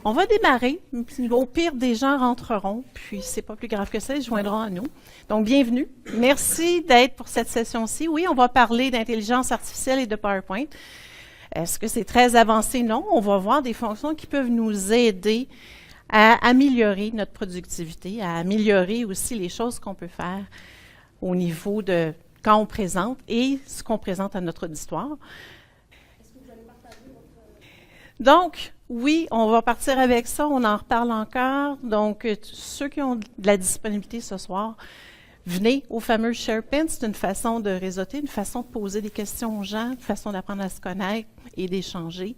On va démarrer. Au pire, des gens rentreront, puis c'est pas plus grave que ça, ils se joindront à nous. Donc, bienvenue. Merci d'être pour cette session-ci. Oui, on va parler d'intelligence artificielle et de PowerPoint. Est-ce que c'est très avancé? Non. On va voir des fonctions qui peuvent nous aider à améliorer notre productivité, à améliorer aussi les choses qu'on peut faire au niveau de quand on présente et ce qu'on présente à notre auditoire. Est-ce que vous allez partager Donc, oui, on va partir avec ça, on en reparle encore. Donc, ceux qui ont de la disponibilité ce soir, venez au fameux SharePin. C'est une façon de réseauter, une façon de poser des questions aux gens, une façon d'apprendre à se connaître et d'échanger.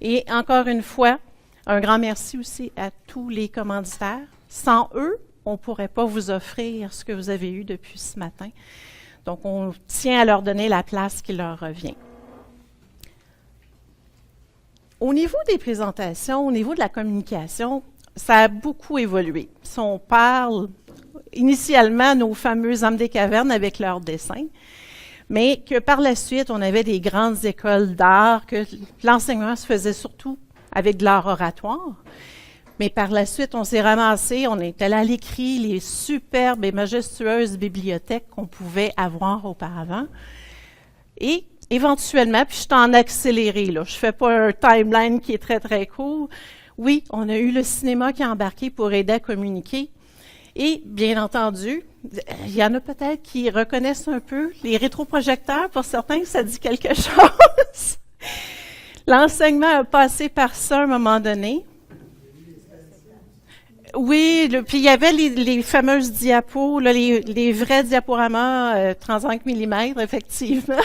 Et encore une fois, un grand merci aussi à tous les commanditaires. Sans eux, on ne pourrait pas vous offrir ce que vous avez eu depuis ce matin. Donc, on tient à leur donner la place qui leur revient. Au niveau des présentations, au niveau de la communication, ça a beaucoup évolué. Si on parle initialement nos fameux hommes des cavernes avec leurs dessins, mais que par la suite, on avait des grandes écoles d'art, que l'enseignement se faisait surtout avec de l'art oratoire. Mais par la suite, on s'est ramassé, on est allé à l'écrit, les superbes et majestueuses bibliothèques qu'on pouvait avoir auparavant. Et éventuellement, puis je suis en accéléré, là, je ne fais pas un timeline qui est très, très court. Oui, on a eu le cinéma qui a embarqué pour aider à communiquer. Et bien entendu, il y en a peut-être qui reconnaissent un peu les rétroprojecteurs. Pour certains, ça dit quelque chose. L'enseignement a passé par ça à un moment donné. Oui, puis il y avait les fameuses diapos, là, les vrais diaporamas 35 mm, effectivement.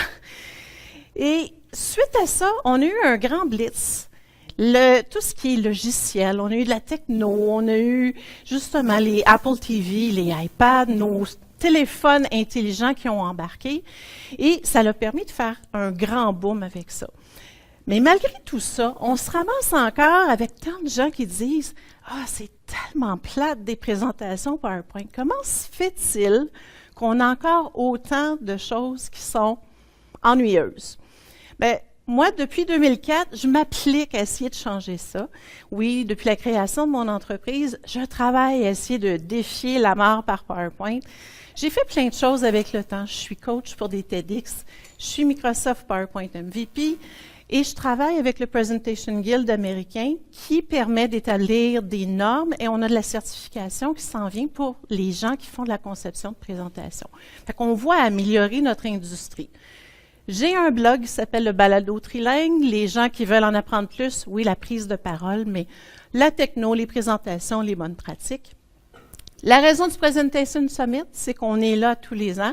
Et suite à ça, on a eu un grand blitz. Tout ce qui est logiciel, on a eu de la techno, on a eu justement les Apple TV, les iPads, nos téléphones intelligents qui ont embarqué. Et ça l'a permis de faire un grand boom avec ça. Mais malgré tout ça, on se ramasse encore avec tant de gens qui disent « Ah, c'est tellement plate des présentations PowerPoint. Comment se fait-il qu'on a encore autant de choses qui sont ennuyeuses? » Bien, moi, depuis 2004, je m'applique à essayer de changer ça. Oui, depuis la création de mon entreprise, je travaille à essayer de défier la mort par PowerPoint. J'ai fait plein de choses avec le temps. Je suis coach pour des TEDx. Je suis Microsoft PowerPoint MVP. Et je travaille avec le Presentation Guild américain qui permet d'établir des normes et on a de la certification qui s'en vient pour les gens qui font de la conception de présentation. Fait qu'on voit améliorer notre industrie. J'ai un blog qui s'appelle le Balado Trilingue. Les gens qui veulent en apprendre plus, oui, la prise de parole, mais la techno, les présentations, les bonnes pratiques. La raison du Presentation Summit, c'est qu'on est là tous les ans.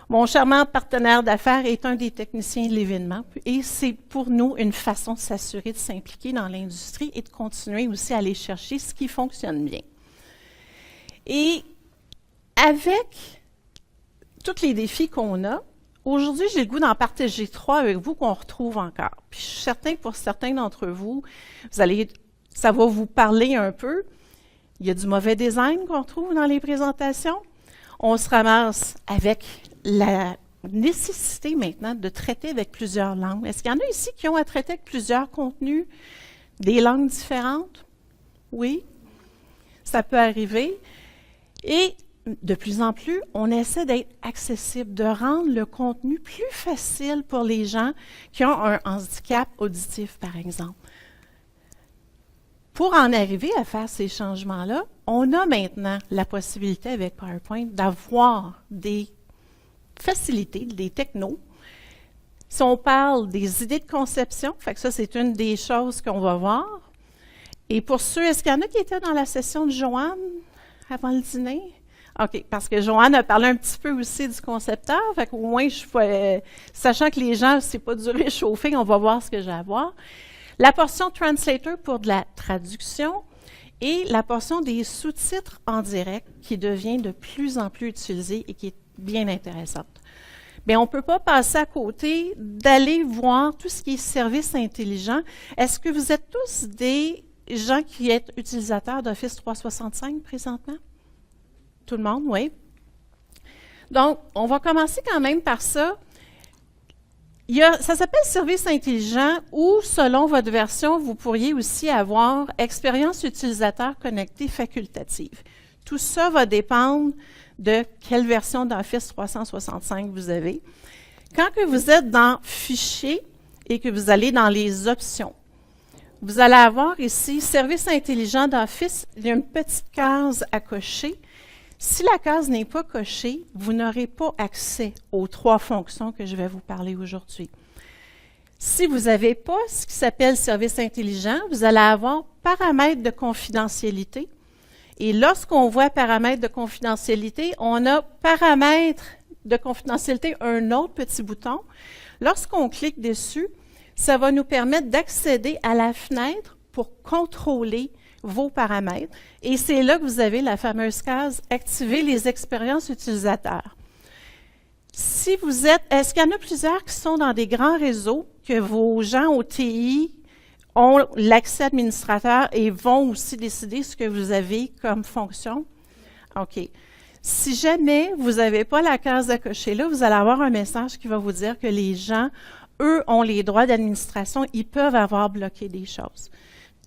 Mon charmant partenaire d'affaires est un des techniciens de l'événement et c'est pour nous une façon de s'assurer de s'impliquer dans l'industrie et de continuer aussi à aller chercher ce qui fonctionne bien. Et avec tous les défis qu'on a, aujourd'hui, j'ai le goût d'en partager 3 avec vous qu'on retrouve encore. Puis je suis certain que pour certains d'entre vous, ça va vous parler un peu. Il y a du mauvais design qu'on retrouve dans les présentations. On se ramasse avec la nécessité maintenant de traiter avec plusieurs langues. Est-ce qu'il y en a ici qui ont à traiter avec plusieurs contenus, des langues différentes? Oui, ça peut arriver. Et de plus en plus, on essaie d'être accessible, de rendre le contenu plus facile pour les gens qui ont un handicap auditif, par exemple. Pour en arriver à faire ces changements-là, on a maintenant la possibilité avec PowerPoint d'avoir des facilités, des technos. Si on parle des idées de conception, fait que ça, c'est une des choses qu'on va voir. Et pour ceux, est-ce qu'il y en a qui étaient dans la session de Joanne avant le dîner? OK, parce que Joanne a parlé un petit peu aussi du concepteur, fait qu'au moins, sachant que les gens, c'est pas du réchauffé, on va voir ce que j'ai à voir. La portion Translator pour de la traduction et la portion des sous-titres en direct qui devient de plus en plus utilisée et qui est bien intéressante. Bien, on ne peut pas passer à côté d'aller voir tout ce qui est service intelligent. Est-ce que vous êtes tous des gens qui êtes utilisateurs d'Office 365 présentement? Tout le monde, oui. Donc, on va commencer quand même par ça. Ça s'appelle service intelligent ou, selon votre version, vous pourriez aussi avoir expérience utilisateur connectée facultative. Tout ça va dépendre de quelle version d'Office 365 vous avez. Quand que vous êtes dans Fichier et que vous allez dans les options, vous allez avoir ici Service intelligent d'Office. Il y a une petite case à cocher. Si la case n'est pas cochée, vous n'aurez pas accès aux 3 fonctions que je vais vous parler aujourd'hui. Si vous n'avez pas ce qui s'appelle service intelligent, vous allez avoir paramètres de confidentialité. Et lorsqu'on voit paramètres de confidentialité, on a paramètres de confidentialité, un autre petit bouton. Lorsqu'on clique dessus, ça va nous permettre d'accéder à la fenêtre pour contrôler vos paramètres. Et c'est là que vous avez la fameuse case « Activer les expériences utilisateurs ». Si vous êtes, est-ce qu'il y en a plusieurs qui sont dans des grands réseaux, que vos gens au TI ont l'accès administrateur et vont aussi décider ce que vous avez comme fonction? OK. Si jamais vous n'avez pas la case à cocher là, vous allez avoir un message qui va vous dire que les gens, eux, ont les droits d'administration, ils peuvent avoir bloqué des choses.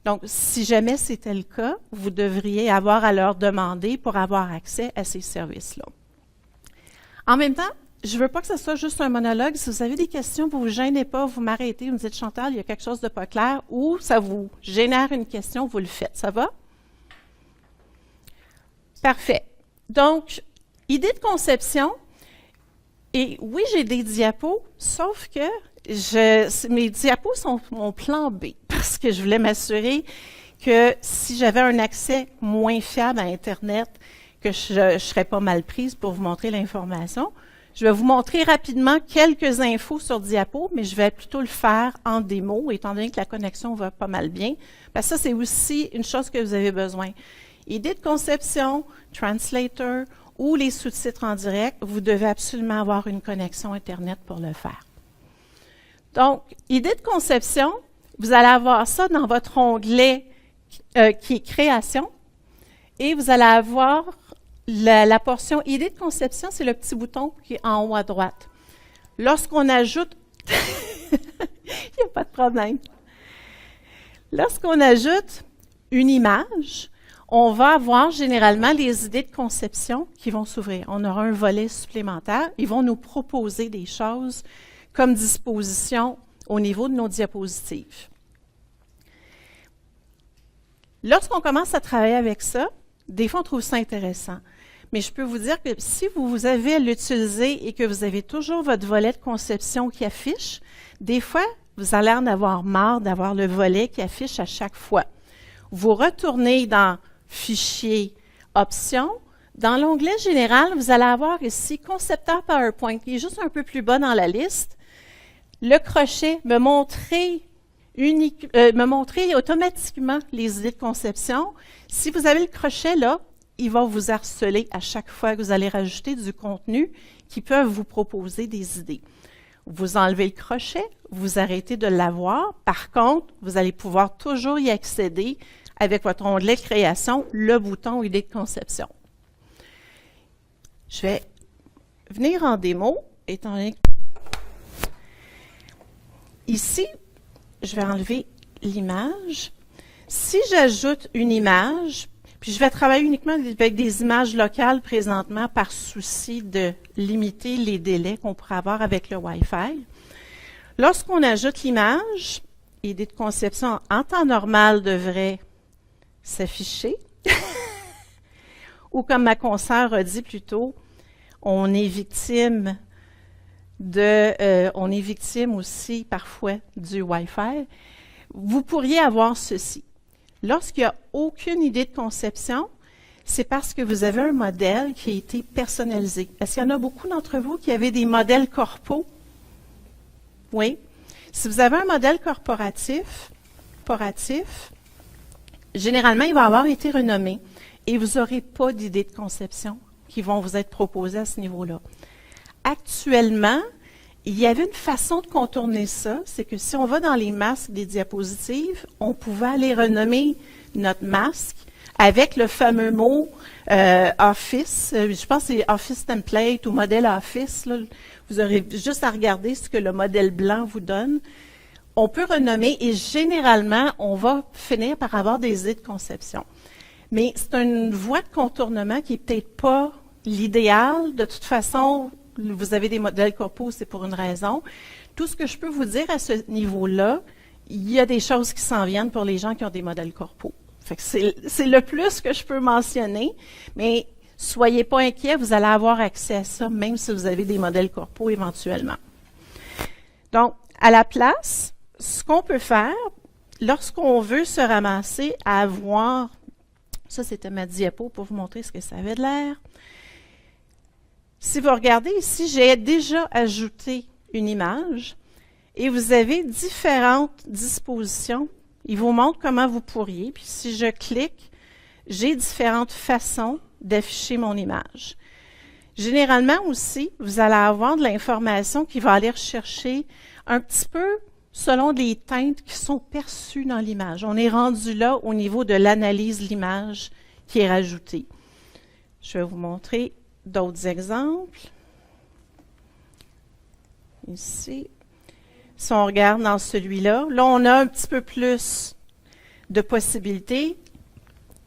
Donc, si jamais c'était le cas, vous devriez avoir à leur demander pour avoir accès à ces services-là. En même temps, je ne veux pas que ce soit juste un monologue. Si vous avez des questions, vous ne vous gênez pas, vous m'arrêtez, vous me dites « Chantal, il y a quelque chose de pas clair » ou ça vous génère une question, vous le faites. Ça va? Parfait. Donc, idée de conception. Et oui, j'ai des diapos, sauf que mes diapos sont mon plan B parce que je voulais m'assurer que si j'avais un accès moins fiable à Internet, que je ne serais pas mal prise pour vous montrer l'information. Je vais vous montrer rapidement quelques infos sur diapo, mais je vais plutôt le faire en démo, étant donné que la connexion va pas mal bien. Parce que ça, c'est aussi une chose que vous avez besoin. Idée de conception, translator ou les sous-titres en direct, vous devez absolument avoir une connexion Internet pour le faire. Donc, idée de conception, vous allez avoir ça dans votre onglet qui est création et vous allez avoir la portion idée de conception, c'est le petit bouton qui est en haut à droite. Lorsqu'on ajoute, il n'y a pas de problème. Lorsqu'on ajoute une image, on va avoir généralement les idées de conception qui vont s'ouvrir. On aura un volet supplémentaire. Ils vont nous proposer des choses comme disposition au niveau de nos diapositives. Lorsqu'on commence à travailler avec ça, des fois, on trouve ça intéressant. Mais je peux vous dire que si vous avez à l'utiliser et que vous avez toujours votre volet de conception qui affiche, des fois, vous allez en avoir marre d'avoir le volet qui affiche à chaque fois. Vous retournez dans Fichier, Options. Dans l'onglet Général, vous allez avoir ici Concepteur PowerPoint, qui est juste un peu plus bas dans la liste. Le crochet, me montrer automatiquement les idées de conception. Si vous avez le crochet là, il va vous harceler à chaque fois que vous allez rajouter du contenu qui peut vous proposer des idées. Vous enlevez le crochet, vous arrêtez de l'avoir. Par contre, vous allez pouvoir toujours y accéder avec votre onglet création, le bouton idée de conception. Je vais venir en démo, étant donné que ici, je vais enlever l'image. Si j'ajoute une image, puis je vais travailler uniquement avec des images locales présentement par souci de limiter les délais qu'on pourrait avoir avec le Wi-Fi. Lorsqu'on ajoute l'image, idée de conception en temps normal devrait s'afficher. Ou comme ma consoeur a dit plus tôt, on est victime aussi parfois du Wi-Fi. Vous pourriez avoir ceci. Lorsqu'il n'y a aucune idée de conception, c'est parce que vous avez un modèle qui a été personnalisé. Est-ce qu'il y en a beaucoup d'entre vous qui avaient des modèles corpaux? Oui. Si vous avez un modèle corporatif, généralement, il va avoir été renommé et vous n'aurez pas d'idées de conception qui vont vous être proposées à ce niveau-là. Actuellement, il y avait une façon de contourner ça, c'est que si on va dans les masques des diapositives, on pouvait aller renommer notre masque avec le fameux mot Office. Je pense que c'est Office Template ou modèle Office. Là. Vous aurez juste à regarder ce que le modèle blanc vous donne. On peut renommer et généralement, on va finir par avoir des idées de conception. Mais c'est une voie de contournement qui n'est peut-être pas l'idéal. De toute façon, vous avez des modèles corpaux, c'est pour une raison. Tout ce que je peux vous dire à ce niveau-là, il y a des choses qui s'en viennent pour les gens qui ont des modèles corpaux. Fait que c'est le plus que je peux mentionner, mais soyez pas inquiets, vous allez avoir accès à ça, même si vous avez des modèles corpaux éventuellement. Donc, à la place, ce qu'on peut faire, lorsqu'on veut se ramasser à avoir, ça c'était ma diapo pour vous montrer ce que ça avait de l'air. Si vous regardez ici, j'ai déjà ajouté une image et vous avez différentes dispositions. Il vous montre comment vous pourriez. Puis si je clique, j'ai différentes façons d'afficher mon image. Généralement aussi, vous allez avoir de l'information qui va aller rechercher un petit peu selon les teintes qui sont perçues dans l'image. On est rendu là au niveau de l'analyse de l'image qui est rajoutée. Je vais vous montrer d'autres exemples. Ici. Si on regarde dans celui-là, là, on a un petit peu plus de possibilités.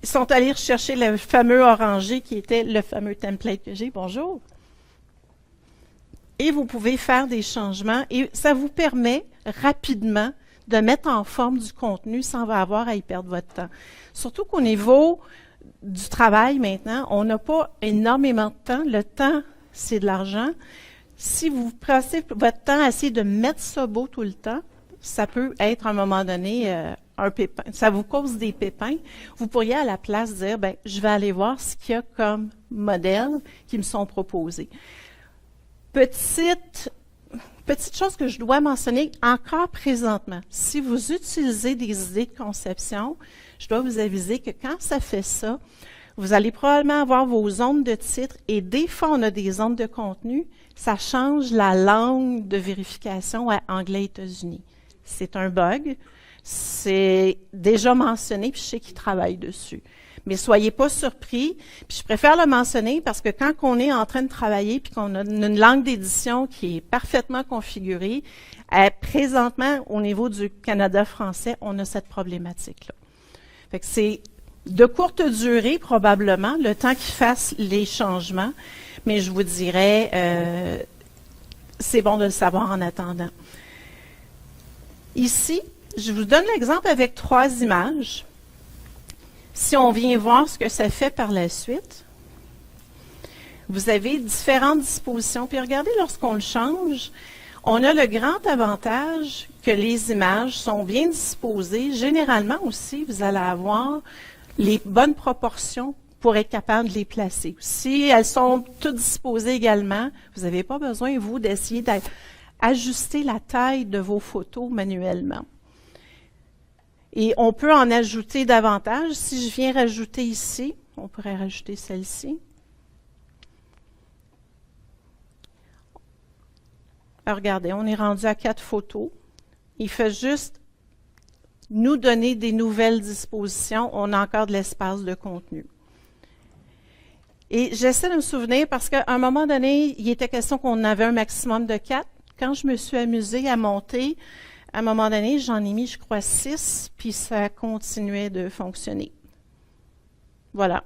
Ils sont allés rechercher le fameux orangé qui était le fameux template que j'ai. Bonjour. Et vous pouvez faire des changements et ça vous permet rapidement de mettre en forme du contenu sans avoir à y perdre votre temps. Surtout qu'au niveau du travail maintenant, on n'a pas énormément de temps. Le temps, c'est de l'argent. Si vous passez votre temps à essayer de mettre ça beau tout le temps, ça peut être à un moment donné un pépin. Ça vous cause des pépins. Vous pourriez à la place dire, ben, je vais aller voir ce qu'il y a comme modèles qui me sont proposés. Petite chose que je dois mentionner encore présentement. Si vous utilisez des idées de conception, je dois vous aviser que quand ça fait ça, vous allez probablement avoir vos zones de titre et des fois, on a des zones de contenu. Ça change la langue de vérification à anglais-États-Unis. C'est un bug. C'est déjà mentionné, puis je sais qu'ils travaillent dessus. Mais soyez pas surpris. Puis je préfère le mentionner parce que quand on est en train de travailler puis qu'on a une langue d'édition qui est parfaitement configurée, présentement, au niveau du Canada français, on a cette problématique-là. Fait que c'est de courte durée, probablement, le temps qu'ils fassent les changements, mais je vous dirais, c'est bon de le savoir en attendant. Ici, je vous donne l'exemple avec 3 images. Si on vient voir ce que ça fait par la suite, vous avez différentes dispositions. Puis regardez, lorsqu'on le change, on a le grand avantage que les images sont bien disposées. Généralement aussi, vous allez avoir les bonnes proportions pour être capable de les placer. Si elles sont toutes disposées également, vous n'avez pas besoin, vous, d'essayer d'ajuster la taille de vos photos manuellement. Et on peut en ajouter davantage. Si je viens rajouter ici, on pourrait rajouter celle-ci. Regardez, on est rendu à 4 photos. Il fait juste nous donner des nouvelles dispositions. On a encore de l'espace de contenu. Et j'essaie de me souvenir parce qu'à un moment donné, il était question qu'on avait un maximum de 4. Quand je me suis amusée à monter, à un moment donné, j'en ai mis, je crois, 6, puis ça continuait de fonctionner. Voilà.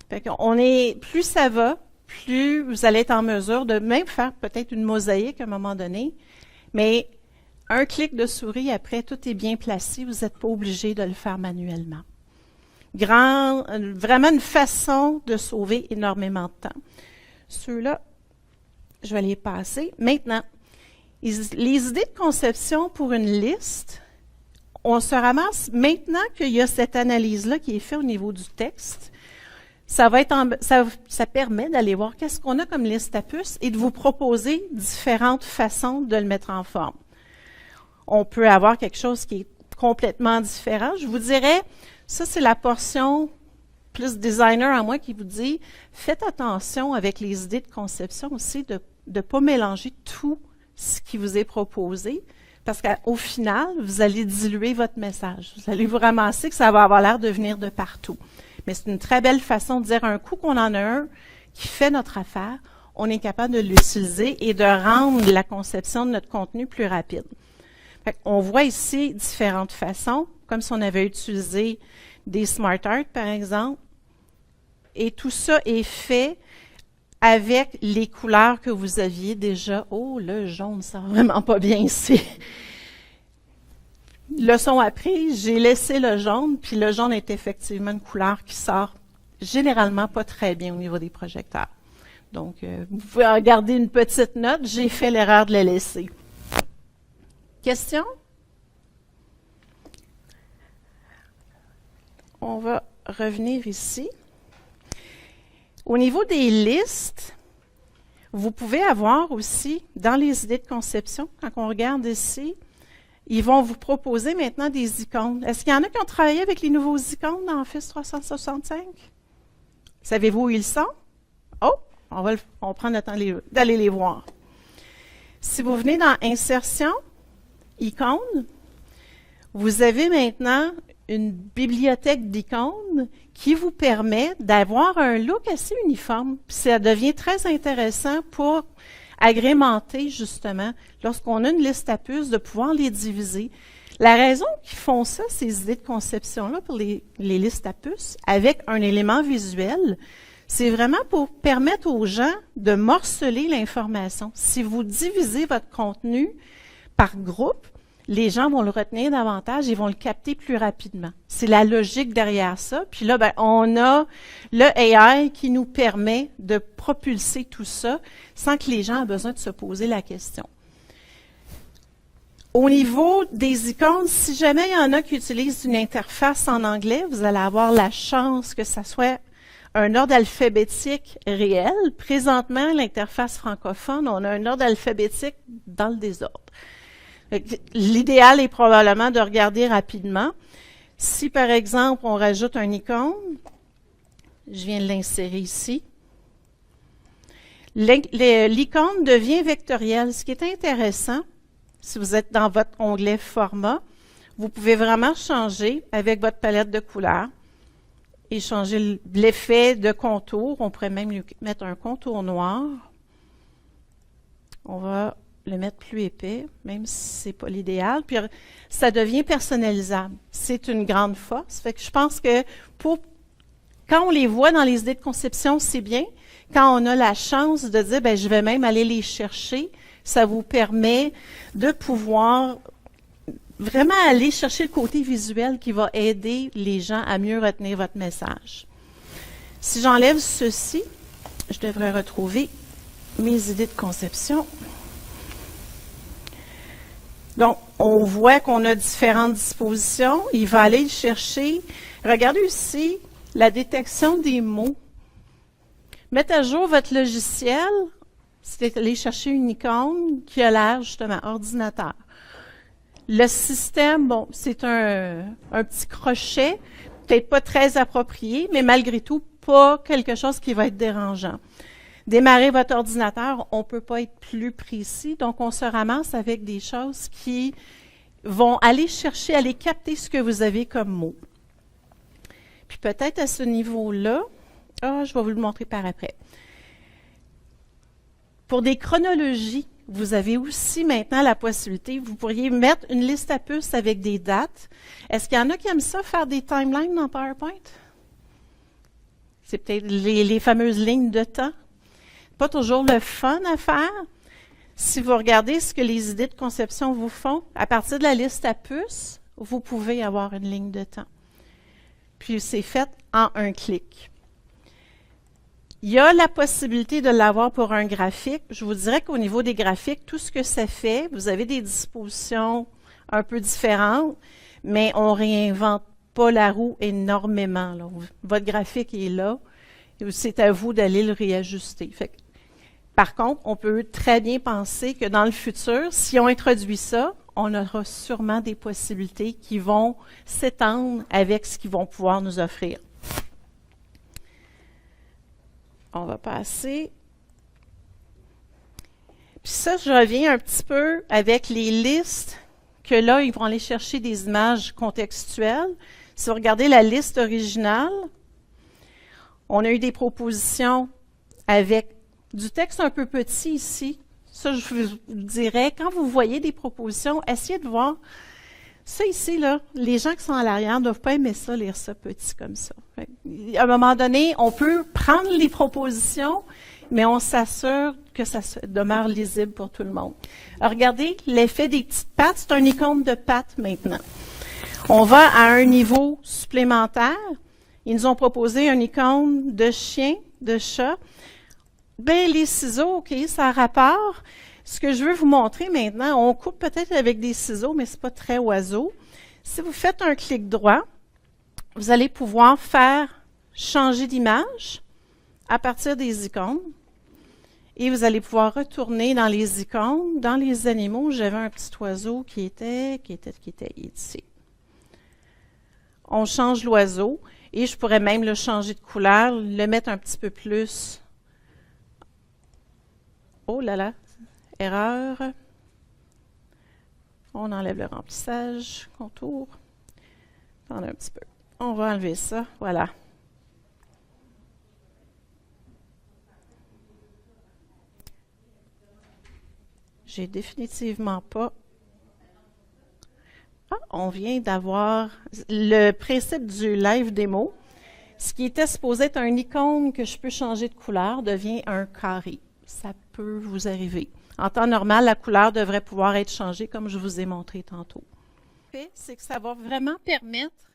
Fait qu'on est, plus ça va, plus vous allez être en mesure de même faire peut-être une mosaïque à un moment donné, mais un clic de souris, après, tout est bien placé, vous n'êtes pas obligé de le faire manuellement. Vraiment une façon de sauver énormément de temps. Ceux-là, je vais les passer. Maintenant, les idées de conception pour une liste, on se ramasse maintenant qu'il y a cette analyse-là qui est faite au niveau du texte. Ça permet d'aller voir qu'est-ce qu'on a comme liste à puces et de vous proposer différentes façons de le mettre en forme. On peut avoir quelque chose qui est complètement différent. Je vous dirais, ça c'est la portion plus designer en moi qui vous dit, faites attention avec les idées de conception aussi de ne pas mélanger tout ce qui vous est proposé, parce qu'au final, vous allez diluer votre message. Vous allez vous ramasser que ça va avoir l'air de venir de partout. Mais c'est une très belle façon de dire un coup qu'on en a un qui fait notre affaire, on est capable de l'utiliser et de rendre la conception de notre contenu plus rapide. On voit ici différentes façons, comme si on avait utilisé des Smart Art, par exemple. Et tout ça est fait avec les couleurs que vous aviez déjà. Oh, le jaune, ça va vraiment pas bien ici. Leçon apprise, j'ai laissé le jaune, puis le jaune est effectivement une couleur qui sort généralement pas très bien au niveau des projecteurs. Donc, vous pouvez en garder une petite note. J'ai fait l'erreur de la laisser. Question? On va revenir ici. Au niveau des listes, vous pouvez avoir aussi, dans les idées de conception, quand on regarde ici, ils vont vous proposer maintenant des icônes. Est-ce qu'il y en a qui ont travaillé avec les nouveaux icônes dans Office 365? Savez-vous où ils sont? Oh, on va prendre le temps d'aller les voir. Si vous venez dans Insertion, Icônes, vous avez maintenant une bibliothèque d'icônes qui vous permet d'avoir un look assez uniforme. Puis ça devient très intéressant pour agrémenter, justement, lorsqu'on a une liste à puces, de pouvoir les diviser. La raison qu'ils font ça, ces idées de conception-là, pour les listes à puces, avec un élément visuel, c'est vraiment pour permettre aux gens de morceler l'information. Si vous divisez votre contenu par groupe, les gens vont le retenir davantage et vont le capter plus rapidement. C'est la logique derrière ça. Puis là, on a le AI qui nous permet de propulser tout ça sans que les gens aient besoin de se poser la question. Au niveau des icônes, si jamais il y en a qui utilisent une interface en anglais, vous allez avoir la chance que ça soit un ordre alphabétique réel. Présentement, l'interface francophone, on a un ordre alphabétique dans le désordre. L'idéal est probablement de regarder rapidement. Si, par exemple, on rajoute un icône, je viens de l'insérer ici, l'icône devient vectorielle. Ce qui est intéressant, si vous êtes dans votre onglet Format, vous pouvez vraiment changer avec votre palette de couleurs et changer l'effet de contour. On pourrait même lui mettre un contour noir. On va le mettre plus épais, même si ce n'est pas l'idéal. Puis ça devient personnalisable. C'est une grande force. Fait que je pense que quand on les voit dans les idées de conception, c'est bien. Quand on a la chance de dire, je vais même aller les chercher, ça vous permet de pouvoir vraiment aller chercher le côté visuel qui va aider les gens à mieux retenir votre message. Si j'enlève ceci, je devrais retrouver mes idées de conception. Donc, on voit qu'on a différentes dispositions. Il va aller le chercher. Regardez ici la détection des mots. Mettez à jour votre logiciel. C'est aller chercher une icône qui a l'air, justement, ordinateur. Le système, c'est un petit crochet, peut-être pas très approprié, mais malgré tout, pas quelque chose qui va être dérangeant. Démarrer votre ordinateur, on ne peut pas être plus précis, donc on se ramasse avec des choses qui vont aller chercher, aller capter ce que vous avez comme mot. Puis peut-être à ce niveau-là, je vais vous le montrer par après. Pour des chronologies, vous avez aussi maintenant la possibilité, vous pourriez mettre une liste à puces avec des dates. Est-ce qu'il y en a qui aiment ça, faire des timelines dans PowerPoint? C'est peut-être les fameuses lignes de temps. Pas toujours le fun à faire. Si vous regardez ce que les idées de conception vous font, à partir de la liste à puces, vous pouvez avoir une ligne de temps. Puis c'est fait en un clic. Il y a la possibilité de l'avoir pour un graphique. Je vous dirais qu'au niveau des graphiques, tout ce que ça fait, vous avez des dispositions un peu différentes, mais on ne réinvente pas la roue énormément, là. Votre graphique est là, et c'est à vous d'aller le réajuster. Par contre, on peut très bien penser que dans le futur, si on introduit ça, on aura sûrement des possibilités qui vont s'étendre avec ce qu'ils vont pouvoir nous offrir. On va passer. Puis ça, je reviens un petit peu avec les listes, que là, ils vont aller chercher des images contextuelles. Si vous regardez la liste originale, On a eu des propositions avec du texte un peu petit ici. Ça, je vous dirais, quand vous voyez des propositions, essayez de voir. Ça ici, là, les gens qui sont à l'arrière ne doivent pas aimer ça, lire ça petit comme ça. À un moment donné, on peut prendre les propositions, mais on s'assure que ça demeure lisible pour tout le monde. Alors, regardez, l'effet des petites pattes, c'est un icône de pattes maintenant. On va à un niveau supplémentaire. Ils nous ont proposé un icône de chien, de chat. Ben, les ciseaux, OK, ça a rapport. Ce que je veux vous montrer maintenant, on coupe peut-être avec des ciseaux, mais c'est pas très oiseau. Si vous faites un clic droit, vous allez pouvoir faire changer d'image à partir des icônes. Et vous allez pouvoir retourner dans les icônes, dans les animaux. J'avais un petit oiseau qui était ici. On change l'oiseau et je pourrais même le changer de couleur, le mettre un petit peu plus. Oh là là, erreur. On enlève le remplissage, contour. Attendez un petit peu. On va enlever ça, voilà. J'ai définitivement pas. Ah, on vient d'avoir le principe du live démo. Ce qui était supposé être un icône que je peux changer de couleur devient un carré. Ça peut vous arriver. En temps normal, la couleur devrait pouvoir être changée comme je vous ai montré tantôt. C'est que ça va vraiment permettre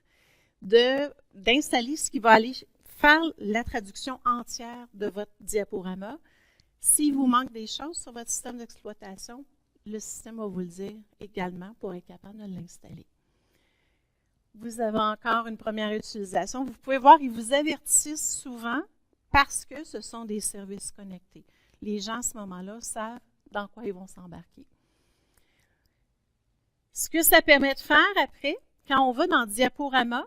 d'installer ce qui va aller faire la traduction entière de votre diaporama. S'il vous manque des choses sur votre système d'exploitation, le système va vous le dire également pour être capable de l'installer. Vous avez encore une première utilisation. Vous pouvez voir, ils vous avertissent souvent parce que ce sont des services connectés. Les gens, à ce moment-là, savent dans quoi ils vont s'embarquer. Ce que ça permet de faire après, quand on va dans Diaporama,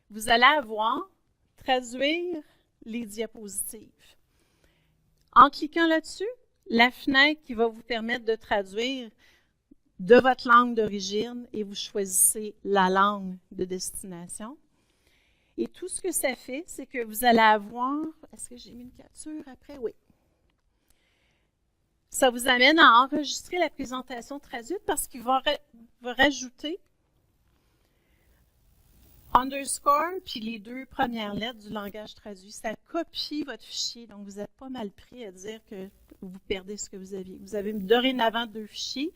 vous allez avoir traduire les diapositives. En cliquant là-dessus, la fenêtre qui va vous permettre de traduire de votre langue d'origine et vous choisissez la langue de destination. Et tout ce que ça fait, c'est que vous allez avoir... Est-ce que j'ai mis une capture après? Oui. Ça vous amène à enregistrer la présentation traduite parce qu'il va rajouter underscore puis les deux premières lettres du langage traduit. Ça copie votre fichier, donc vous n'êtes pas mal pris à dire que vous perdez ce que vous aviez. Vous avez dorénavant deux fichiers.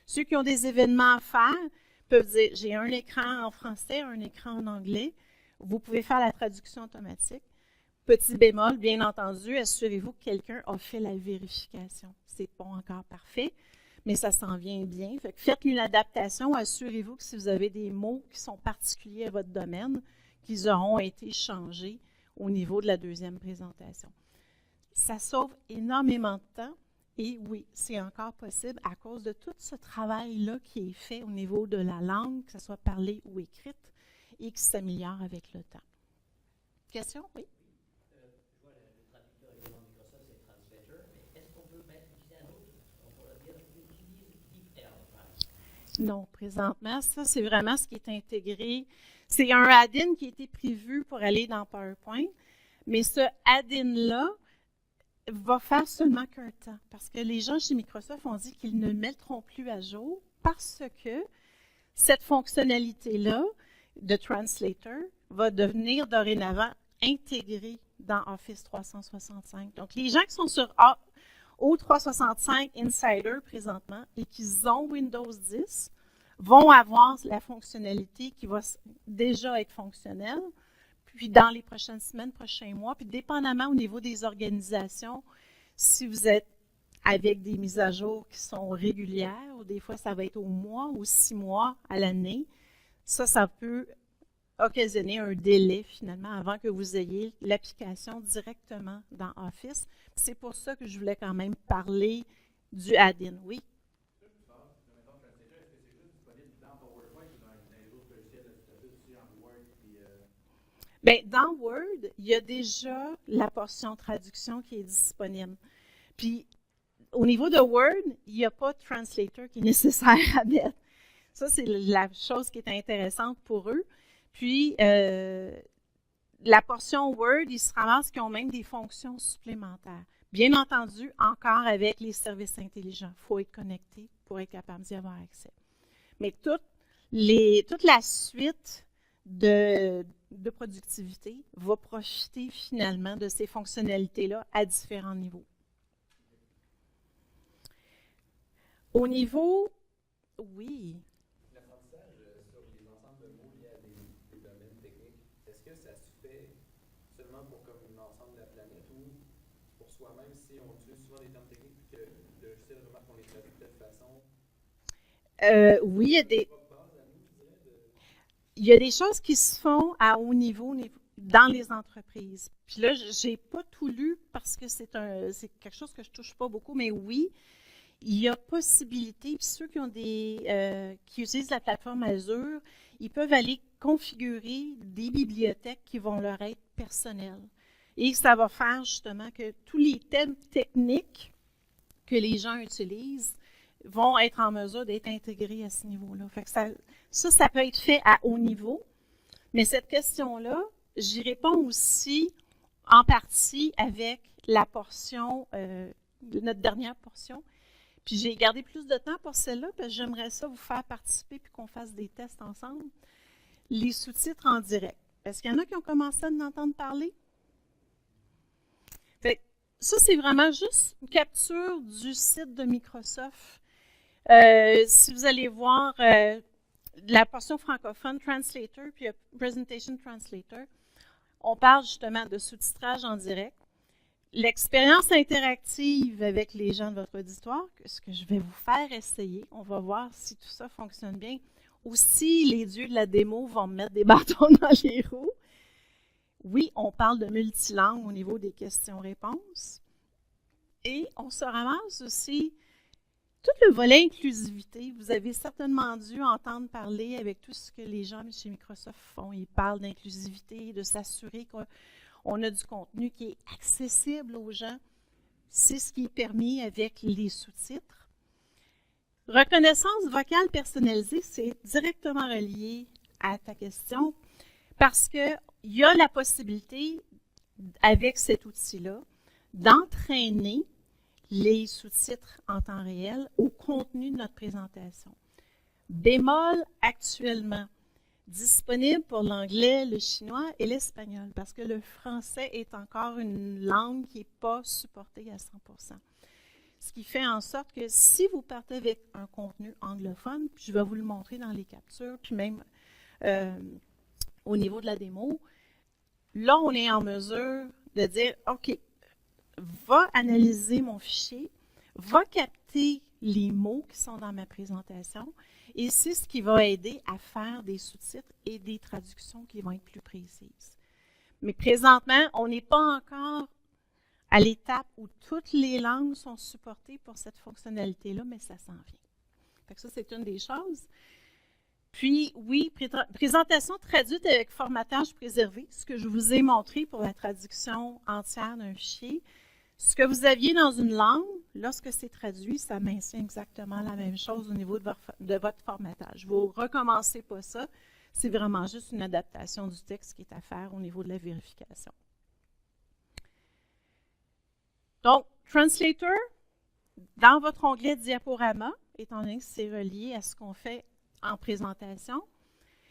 Ceux qui ont des événements à faire peuvent dire, j'ai un écran en français, un écran en anglais. Vous pouvez faire la traduction automatique. Petit bémol, bien entendu, assurez-vous que quelqu'un a fait la vérification. C'est pas encore parfait, mais ça s'en vient bien. Fait que faites une adaptation, assurez-vous que si vous avez des mots qui sont particuliers à votre domaine, qu'ils auront été changés au niveau de la deuxième présentation. Ça sauve énormément de temps. Et oui, c'est encore possible à cause de tout ce travail-là qui est fait au niveau de la langue, que ce soit parlée ou écrite, et qui s'améliore avec le temps. Question? Oui? Je vois le traducteur évidemment Microsoft, c'est Translator, mais est-ce qu'on peut mettre utiliser un autre? On pourrait dire utilise DeepL. Non, présentement, ça, c'est vraiment ce qui est intégré. C'est un add-in qui a été prévu pour aller dans PowerPoint, mais ce add-in-là va faire seulement qu'un temps, parce que les gens chez Microsoft ont dit qu'ils ne le mettront plus à jour parce que cette fonctionnalité-là de Translator va devenir dorénavant intégrée dans Office 365. Donc, les gens qui sont sur O365 Insider présentement et qui ont Windows 10 vont avoir la fonctionnalité qui va déjà être fonctionnelle. Puis dans les prochaines semaines, prochains mois, puis dépendamment au niveau des organisations, si vous êtes avec des mises à jour qui sont régulières, ou des fois ça va être au mois ou 6 mois à l'année, ça peut occasionner un délai finalement avant que vous ayez l'application directement dans Office. C'est pour ça que je voulais quand même parler du add-in. Oui? Bien, dans Word, il y a déjà la portion traduction qui est disponible. Puis, au niveau de Word, il n'y a pas de translator qui est nécessaire à mettre. Ça, c'est la chose qui est intéressante pour eux. Puis, la portion Word, ils se ramassent qui ont même des fonctions supplémentaires. Bien entendu, encore avec les services intelligents. Il faut être connecté pour être capable d'y avoir accès. Mais toute la suite de productivité va profiter finalement de ces fonctionnalités-là à différents niveaux. Au niveau, oui. L'apprentissage sur les ensembles de mots liés à des domaines techniques, est-ce que ça se fait seulement pour comme l'ensemble de la planète ou pour soi-même si on utilise souvent des termes techniques et que le logiciel remarque qu'on les traduit de telle façon? Oui, il y a des choses qui se font à haut niveau dans les entreprises. Puis là, je n'ai pas tout lu parce que c'est quelque chose que je ne touche pas beaucoup, mais oui, il y a possibilité, puis ceux qui utilisent la plateforme Azure, ils peuvent aller configurer des bibliothèques qui vont leur être personnelles. Et ça va faire justement que tous les thèmes techniques que les gens utilisent vont être en mesure d'être intégrés à ce niveau-là. Fait que ça peut être fait à haut niveau. Mais cette question-là, j'y réponds aussi en partie avec la portion, notre dernière portion. Puis j'ai gardé plus de temps pour celle-là parce que j'aimerais ça vous faire participer puis qu'on fasse des tests ensemble. Les sous-titres en direct. Est-ce qu'il y en a qui ont commencé à en entendre parler? Fait que ça, c'est vraiment juste une capture du site de Microsoft. Si vous allez voir la portion francophone, Translator, puis Presentation Translator, on parle justement de sous-titrage en direct. L'expérience interactive avec les gens de votre auditoire, ce que je vais vous faire essayer, on va voir si tout ça fonctionne bien. Aussi, les dieux de la démo vont me mettre des bâtons dans les roues. Oui, on parle de multilangue au niveau des questions-réponses. Et on se ramasse aussi tout le volet inclusivité. Vous avez certainement dû entendre parler avec tout ce que les gens chez Microsoft font. Ils parlent d'inclusivité, de s'assurer qu'on a du contenu qui est accessible aux gens. C'est ce qui est permis avec les sous-titres. Reconnaissance vocale personnalisée, c'est directement relié à ta question parce qu'il y a la possibilité, avec cet outil-là, d'entraîner les sous-titres en temps réel au contenu de notre présentation. Bémol actuellement, disponible pour l'anglais, le chinois et l'espagnol, parce que le français est encore une langue qui n'est pas supportée à 100%. Ce qui fait en sorte que si vous partez avec un contenu anglophone, puis je vais vous le montrer dans les captures, puis même au niveau de la démo, là, on est en mesure de dire, OK, va analyser mon fichier, va capter les mots qui sont dans ma présentation, et c'est ce qui va aider à faire des sous-titres et des traductions qui vont être plus précises. Mais présentement, on n'est pas encore à l'étape où toutes les langues sont supportées pour cette fonctionnalité-là, mais ça s'en vient. Fait que ça, c'est une des choses. Puis, oui, présentation traduite avec formatage préservé, ce que je vous ai montré pour la traduction entière d'un fichier. Ce que vous aviez dans une langue, lorsque c'est traduit, ça maintient exactement la même chose au niveau de votre formatage. Vous ne recommencez pas ça, c'est vraiment juste une adaptation du texte qui est à faire au niveau de la vérification. Donc, Translator, dans votre onglet Diaporama, étant donné que c'est relié à ce qu'on fait en présentation,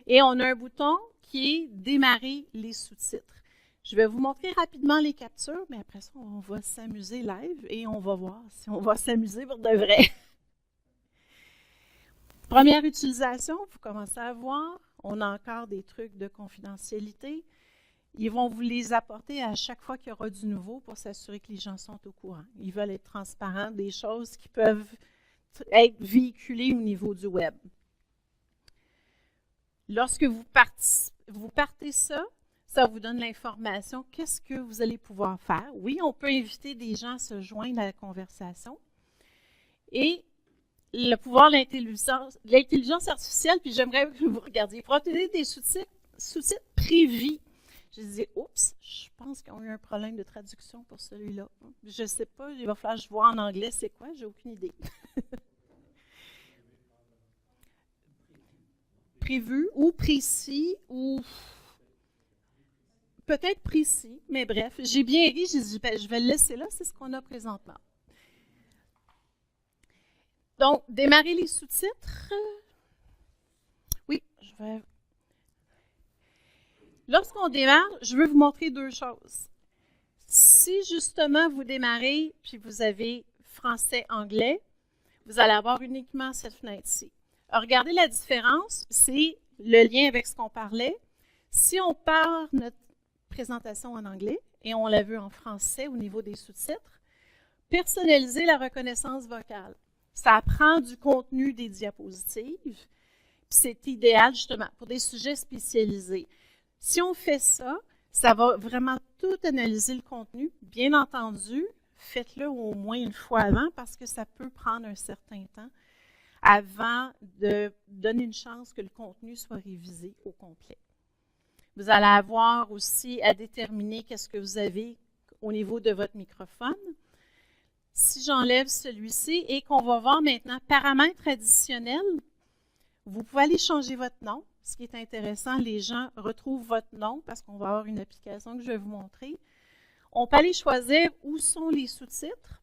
et on a un bouton qui est « Démarrer les sous-titres ». Je vais vous montrer rapidement les captures, mais après ça, on va s'amuser live et on va voir si on va s'amuser pour de vrai. Première utilisation, vous commencez à voir, on a encore des trucs de confidentialité. Ils vont vous les apporter à chaque fois qu'il y aura du nouveau pour s'assurer que les gens sont au courant. Ils veulent être transparents des choses qui peuvent être véhiculées au niveau du web. Lorsque vous partez ça, ça vous donne l'information, qu'est-ce que vous allez pouvoir faire. Oui, on peut inviter des gens à se joindre à la conversation. Et le pouvoir de l'intelligence artificielle, puis j'aimerais que vous regardiez, pour obtenir des sous-titres privés. Je disais, oups, je pense qu'ils ont eu un problème de traduction pour celui-là. Je ne sais pas, il va falloir que je vois en anglais c'est quoi, j'ai aucune idée. Prévu ou précis ou peut-être précis, mais bref, j'ai bien ri, j'ai dit, ben, je vais le laisser là, c'est ce qu'on a présentement. Donc, démarrer les sous-titres. Oui, je vais... Lorsqu'on démarre, je veux vous montrer deux choses. Si justement vous démarrez, puis vous avez français-anglais, vous allez avoir uniquement cette fenêtre-ci. Regardez la différence, c'est le lien avec ce qu'on parlait. Si on part notre présentation en anglais et on la veut en français au niveau des sous-titres, personnaliser la reconnaissance vocale. Ça prend du contenu des diapositives, puis c'est idéal justement pour des sujets spécialisés. Si on fait ça, ça va vraiment tout analyser le contenu. Bien entendu, faites-le au moins une fois avant parce que ça peut prendre un certain temps avant de donner une chance que le contenu soit révisé au complet. Vous allez avoir aussi à déterminer qu'est-ce que vous avez au niveau de votre microphone. Si j'enlève celui-ci et qu'on va voir maintenant paramètres additionnels, vous pouvez aller changer votre nom. Ce qui est intéressant, les gens retrouvent votre nom parce qu'on va avoir une application que je vais vous montrer. On peut aller choisir où sont les sous-titres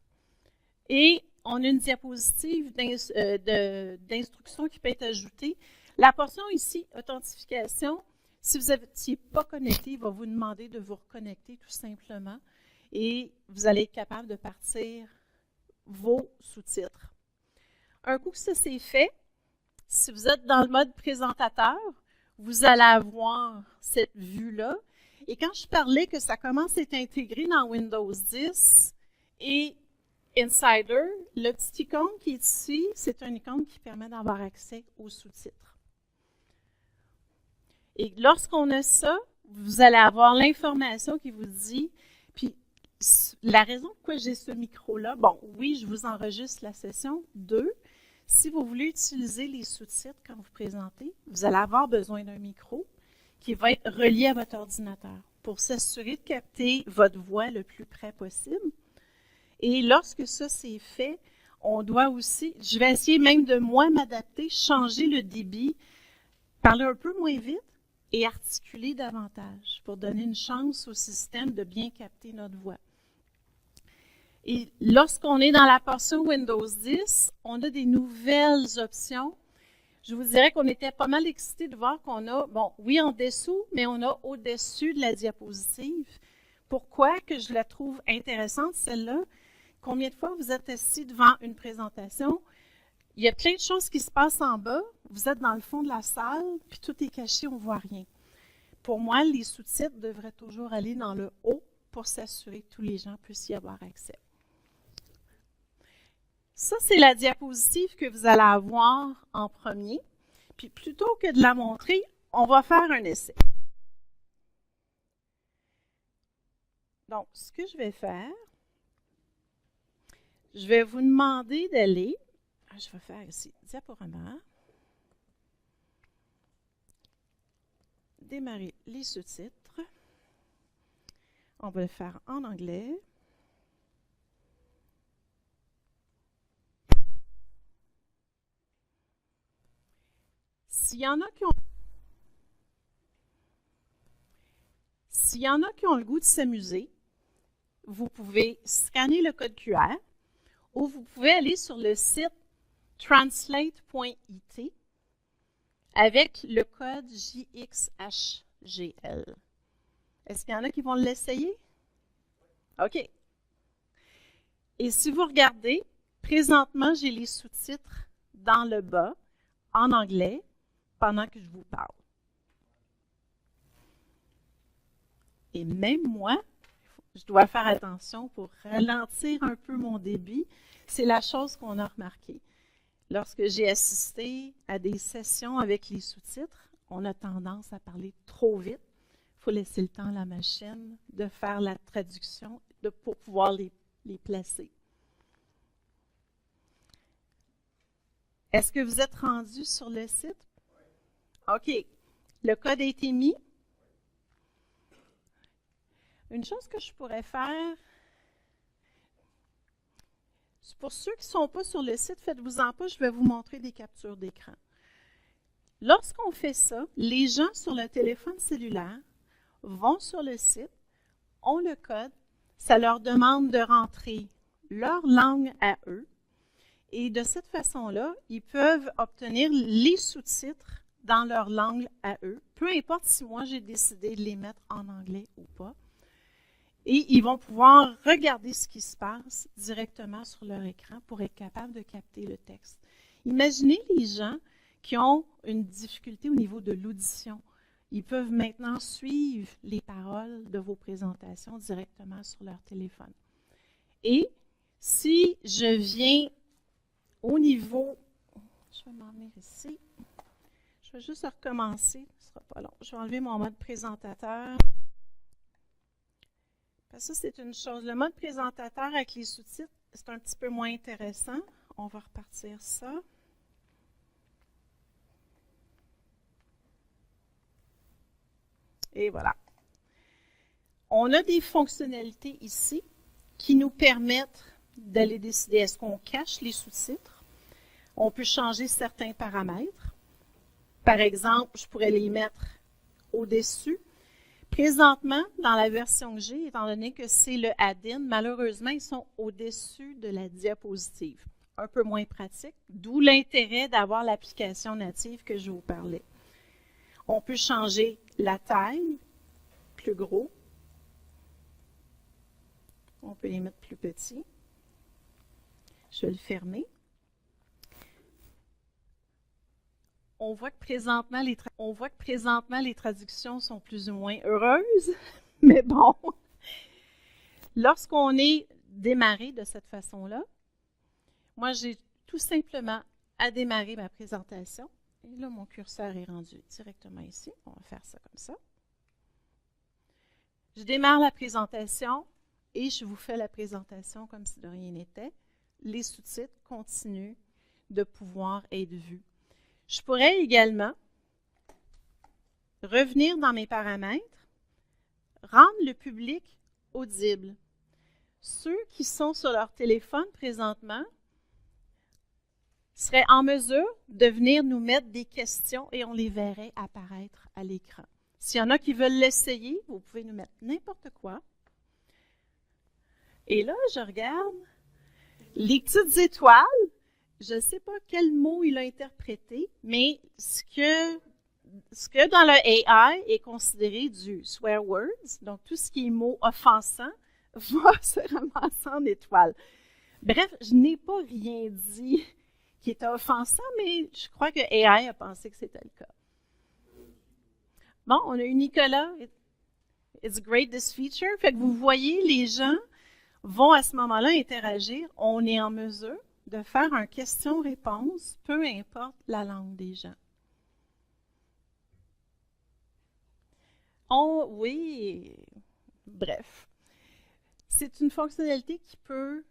et on a une diapositive d'instruction qui peut être ajoutée. La portion ici, authentification, si vous n'étiez pas connecté, il va vous demander de vous reconnecter tout simplement et vous allez être capable de partir vos sous-titres. Un coup que ça c'est fait, si vous êtes dans le mode présentateur, vous allez avoir cette vue-là. Et quand je parlais que ça commence à être intégré dans Windows 10 et Insider, le petit icône qui est ici, c'est un icône qui permet d'avoir accès aux sous-titres. Et lorsqu'on a ça, vous allez avoir l'information qui vous dit, puis la raison pourquoi j'ai ce micro-là, bon, oui, je vous enregistre la session 2. Si vous voulez utiliser les sous-titres quand vous présentez, vous allez avoir besoin d'un micro qui va être relié à votre ordinateur pour s'assurer de capter votre voix le plus près possible. Et lorsque ça c'est fait, on doit aussi, je vais essayer même de moins m'adapter, changer le débit, parler un peu moins vite et articuler davantage pour donner une chance au système de bien capter notre voix. Et lorsqu'on est dans la portion Windows 10, on a des nouvelles options. Je vous dirais qu'on était pas mal excités de voir qu'on a, bon, oui, en dessous, mais on a au-dessus de la diapositive. Pourquoi que je la trouve intéressante, celle-là? Combien de fois vous êtes assis devant une présentation? Il y a plein de choses qui se passent en bas. Vous êtes dans le fond de la salle, puis tout est caché, on ne voit rien. Pour moi, les sous-titres devraient toujours aller dans le haut pour s'assurer que tous les gens puissent y avoir accès. Ça, c'est la diapositive que vous allez avoir en premier. Puis plutôt que de la montrer, on va faire un essai. Donc, ce que je vais faire, je vais vous demander d'aller, je vais faire ici, diaporama, démarrer les sous-titres. On va le faire en anglais. S'il y en a qui ont le goût de s'amuser, vous pouvez scanner le code QR ou vous pouvez aller sur le site translate.it avec le code JXHGL. Est-ce qu'il y en a qui vont l'essayer? OK. Et si vous regardez, présentement, j'ai les sous-titres dans le bas, en anglais, pendant que je vous parle. Et même moi, je dois faire attention pour ralentir un peu mon débit. C'est la chose qu'on a remarqué. Lorsque j'ai assisté à des sessions avec les sous-titres, on a tendance à parler trop vite. Il faut laisser le temps à la machine de faire la traduction pour pouvoir les placer. Est-ce que vous êtes rendu sur le site? OK. Le code a été mis. Une chose que je pourrais faire, pour ceux qui ne sont pas sur le site, faites-vous-en pas, je vais vous montrer des captures d'écran. Lorsqu'on fait ça, les gens sur le téléphone cellulaire vont sur le site, ont le code, ça leur demande de rentrer leur langue à eux, et de cette façon-là, ils peuvent obtenir les sous-titres dans leur langue à eux, peu importe si moi j'ai décidé de les mettre en anglais ou pas. Et ils vont pouvoir regarder ce qui se passe directement sur leur écran pour être capable de capter le texte. Imaginez les gens qui ont une difficulté au niveau de l'audition. Ils peuvent maintenant suivre les paroles de vos présentations directement sur leur téléphone. Et si je viens au niveau, je vais m'en venir ici, je vais juste recommencer, ce ne sera pas long. Je vais enlever mon mode présentateur. Parce que ça, c'est une chose. Le mode présentateur avec les sous-titres, c'est un petit peu moins intéressant. On va repartir ça. Et voilà. On a des fonctionnalités ici qui nous permettent d'aller décider est-ce qu'on cache les sous-titres. On peut changer certains paramètres. Par exemple, je pourrais les mettre au-dessus. Présentement, dans la version que j'ai, étant donné que c'est le add-in, malheureusement, ils sont au-dessus de la diapositive. Un peu moins pratique, d'où l'intérêt d'avoir l'application native que je vous parlais. On peut changer la taille, plus gros. On peut les mettre plus petits. Je vais le fermer. On voit que présentement, les traductions sont plus ou moins heureuses, mais bon, lorsqu'on est démarré de cette façon-là, moi, j'ai tout simplement à démarrer ma présentation. Et là, mon curseur est rendu directement ici. On va faire ça comme ça. Je démarre la présentation et je vous fais la présentation comme si de rien n'était. Les sous-titres continuent de pouvoir être vus. Je pourrais également revenir dans mes paramètres, rendre le public audible. Ceux qui sont sur leur téléphone présentement seraient en mesure de venir nous mettre des questions et on les verrait apparaître à l'écran. S'il y en a qui veulent l'essayer, vous pouvez nous mettre n'importe quoi. Et là, je regarde les petites étoiles. Je ne sais pas quel mot il a interprété, mais ce que dans le AI est considéré du swear words, donc tout ce qui est mot offensant, va se ramasser en étoiles. Bref, je n'ai pas rien dit qui était offensant, mais je crois que AI a pensé que c'était le cas. Bon, on a eu Nicolas. It's great this feature. Fait que vous voyez, les gens vont à ce moment-là interagir. On est en mesure de faire un question-réponse, peu importe la langue des gens. Oui, bref. C'est une fonctionnalité qui peut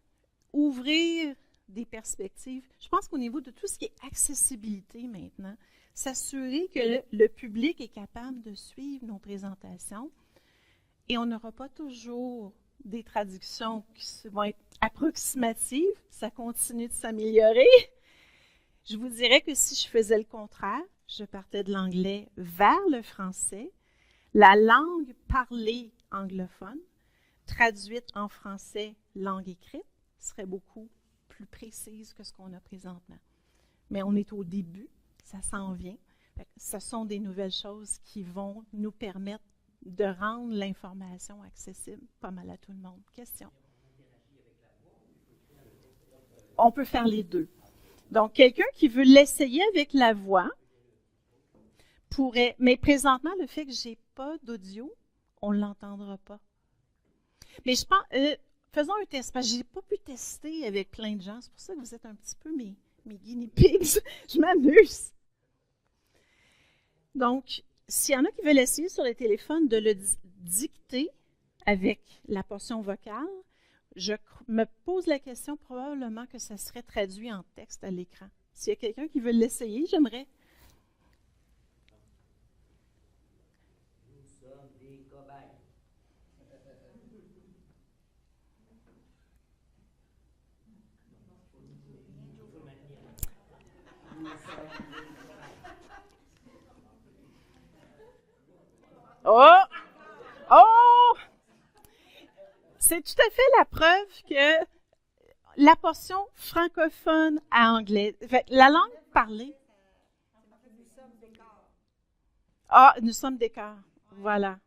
ouvrir des perspectives. Je pense qu'au niveau de tout ce qui est accessibilité maintenant, s'assurer que le public est capable de suivre nos présentations et on n'aura pas toujours des traductions qui vont être approximatives, ça continue de s'améliorer. Je vous dirais que si je faisais le contraire, je partais de l'anglais vers le français, la langue parlée anglophone, traduite en français, langue écrite, serait beaucoup plus précise que ce qu'on a présentement. Mais on est au début, ça s'en vient. Ce sont des nouvelles choses qui vont nous permettre de rendre l'information accessible pas mal à tout le monde. Question? On peut faire les deux. Donc, quelqu'un qui veut l'essayer avec la voix pourrait, mais présentement, le fait que je n'ai pas d'audio, on ne l'entendra pas. Mais je pense, faisons un test, parce que je n'ai pas pu tester avec plein de gens. C'est pour ça que vous êtes un petit peu mes guinea pigs. Je m'amuse. Donc, s'il y en a qui veulent essayer sur le téléphone de le dicter avec la portion vocale, je me pose la question probablement que ça serait traduit en texte à l'écran. S'il y a quelqu'un qui veut l'essayer, j'aimerais. Nous sommes des cobayes. Oh! tout à fait la preuve que la portion francophone à anglais, fait, la langue parlée. Ah, nous sommes des cœurs. Voilà.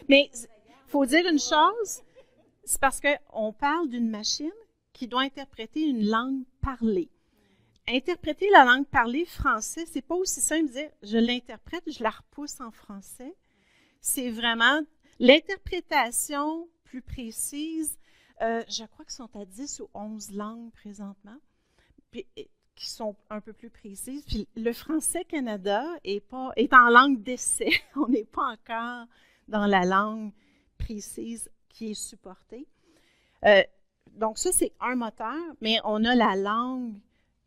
Mais il faut dire une chose, c'est parce qu'on parle d'une machine qui doit interpréter une langue parlée. Interpréter la langue parlée français, c'est pas aussi simple de dire je l'interprète, je la repousse en français. C'est vraiment l'interprétation plus précise. Je crois qu'ils sont à 10 ou 11 langues présentement, puis, qui sont un peu plus précises. Puis le français Canada est en langue d'essai. On n'est pas encore dans la langue précise qui est supportée. Donc ça, c'est un moteur, mais on a la langue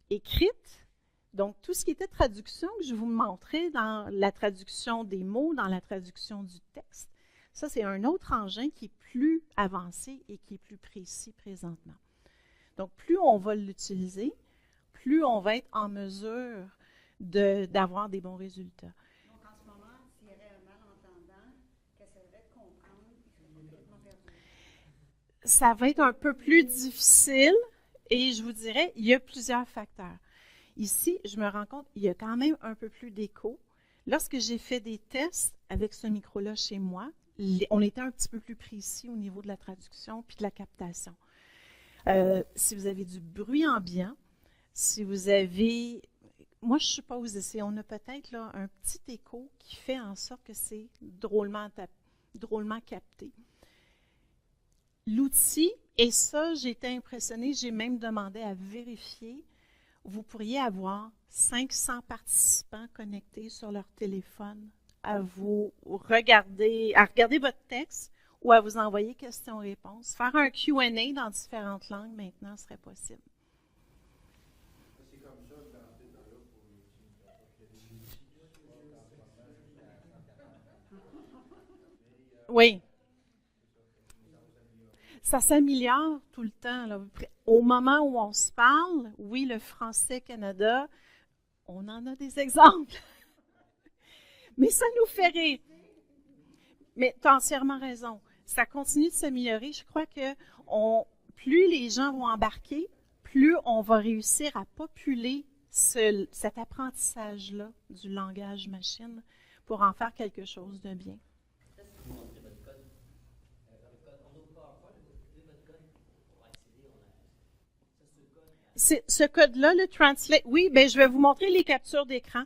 écrite. Donc tout ce qui était traduction que je vous montrais dans la traduction des mots, dans la traduction du texte, ça, c'est un autre engin qui est plus avancé et qui est plus précis présentement. Donc, plus on va l'utiliser, plus on va être en mesure d'avoir des bons résultats. Donc, en ce moment, s'il y avait un malentendant qui essaierait de comprendre, il serait complètement perdu. Ça va être un peu plus difficile et je vous dirais, il y a plusieurs facteurs. Ici, je me rends compte, il y a quand même un peu plus d'écho. Lorsque j'ai fait des tests avec ce micro-là chez moi, on était un petit peu plus précis au niveau de la traduction puis de la captation. Si vous avez du bruit ambiant, si vous avez... Moi, je suppose ici, on a peut-être là un petit écho qui fait en sorte que c'est drôlement capté. L'outil, et ça, j'ai été impressionnée, j'ai même demandé à vérifier, vous pourriez avoir 500 participants connectés sur leur téléphone à regarder votre texte ou à vous envoyer questions-réponses. Faire un Q&A dans différentes langues maintenant serait possible. C'est comme ça, dans là pour Oui. Ça s'améliore tout le temps, là. Au moment où on se parle, oui, le français Canada, on en a des exemples. Mais ça nous fait rire. Mais tu as entièrement raison. Ça continue de s'améliorer. Je crois que plus les gens vont embarquer, plus on va réussir à populer cet apprentissage-là du langage machine pour en faire quelque chose de bien. Est-ce que vous montrez votre code? On ouvre PowerPoint, vous utilisez votre code pour accéder Ce code-là, le Translate, oui, bien, je vais vous montrer les captures d'écran.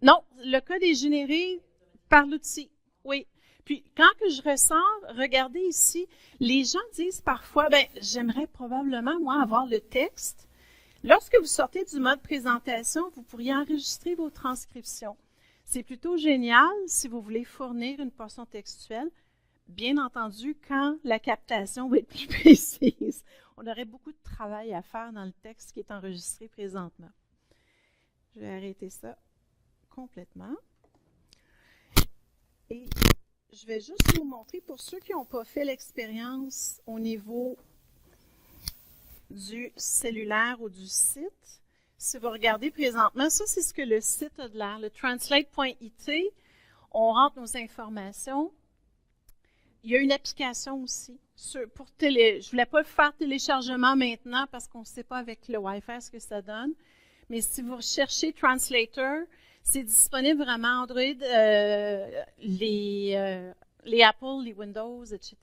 Non, le code est généré par l'outil, oui. Puis, quand que je ressors, regardez ici, les gens disent parfois, bien, j'aimerais probablement, moi, avoir le texte. Lorsque vous sortez du mode présentation, vous pourriez enregistrer vos transcriptions. C'est plutôt génial si vous voulez fournir une portion textuelle, bien entendu, quand la captation va être plus précise. On aurait beaucoup de travail à faire dans le texte qui est enregistré présentement. Je vais arrêter ça complètement. Et je vais juste vous montrer, pour ceux qui n'ont pas fait l'expérience au niveau du cellulaire ou du site, si vous regardez présentement, ça c'est ce que le site a de l'air, le translate.it, on rentre nos informations. Il y a une application aussi. Je ne voulais pas faire téléchargement maintenant parce qu'on ne sait pas avec le Wi-Fi ce que ça donne. Mais si vous recherchez Translator, c'est disponible vraiment Android, les Apple, les Windows, etc.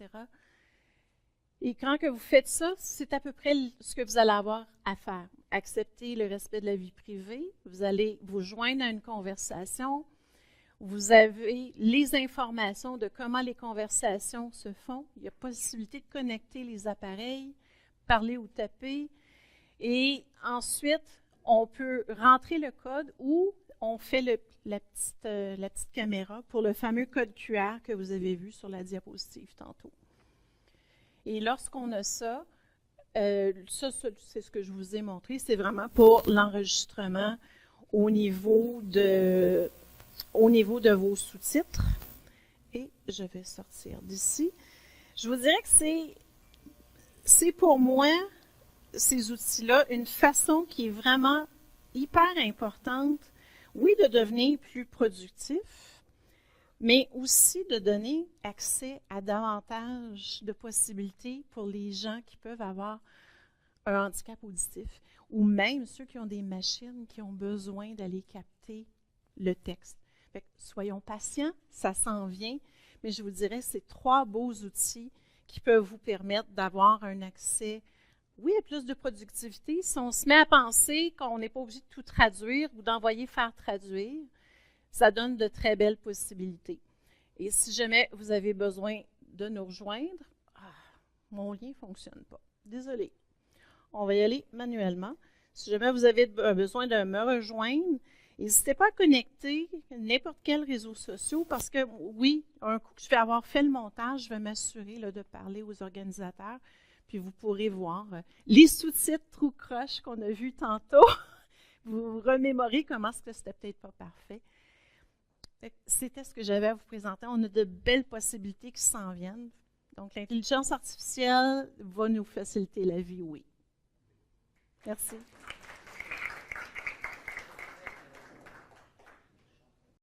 Et quand que vous faites ça, c'est à peu près ce que vous allez avoir à faire. Accepter le respect de la vie privée. Vous allez vous joindre à une conversation. Vous avez les informations de comment les conversations se font. Il y a possibilité de connecter les appareils, parler ou taper. Et ensuite, on peut rentrer le code ou on fait la petite caméra pour le fameux code QR que vous avez vu sur la diapositive tantôt. Et lorsqu'on a ça, ça c'est ce que je vous ai montré, c'est vraiment pour l'enregistrement au niveau de vos sous-titres. Et je vais sortir d'ici. Je vous dirais que c'est pour moi, ces outils-là, une façon qui est vraiment hyper importante, oui, de devenir plus productif, mais aussi de donner accès à davantage de possibilités pour les gens qui peuvent avoir un handicap auditif, ou même ceux qui ont des machines qui ont besoin d'aller capter le texte. Fait que soyons patients, ça s'en vient, mais je vous dirais, c'est 3 beaux outils qui peuvent vous permettre d'avoir un accès, oui, à plus de productivité. Si on se met à penser qu'on n'est pas obligé de tout traduire ou d'envoyer faire traduire, ça donne de très belles possibilités. Et si jamais vous avez besoin de nous rejoindre, mon lien ne fonctionne pas. Désolée. On va y aller manuellement. Si jamais vous avez besoin de me rejoindre, n'hésitez pas à connecter n'importe quel réseau social parce que, oui, un coup que je vais avoir fait le montage, je vais m'assurer de parler aux organisateurs, puis vous pourrez voir les sous-titres trou croche qu'on a vus tantôt. Vous vous remémorez comment est-ce que c'était peut-être pas parfait. C'était ce que j'avais à vous présenter. On a de belles possibilités qui s'en viennent. Donc, l'intelligence artificielle va nous faciliter la vie, oui. Merci.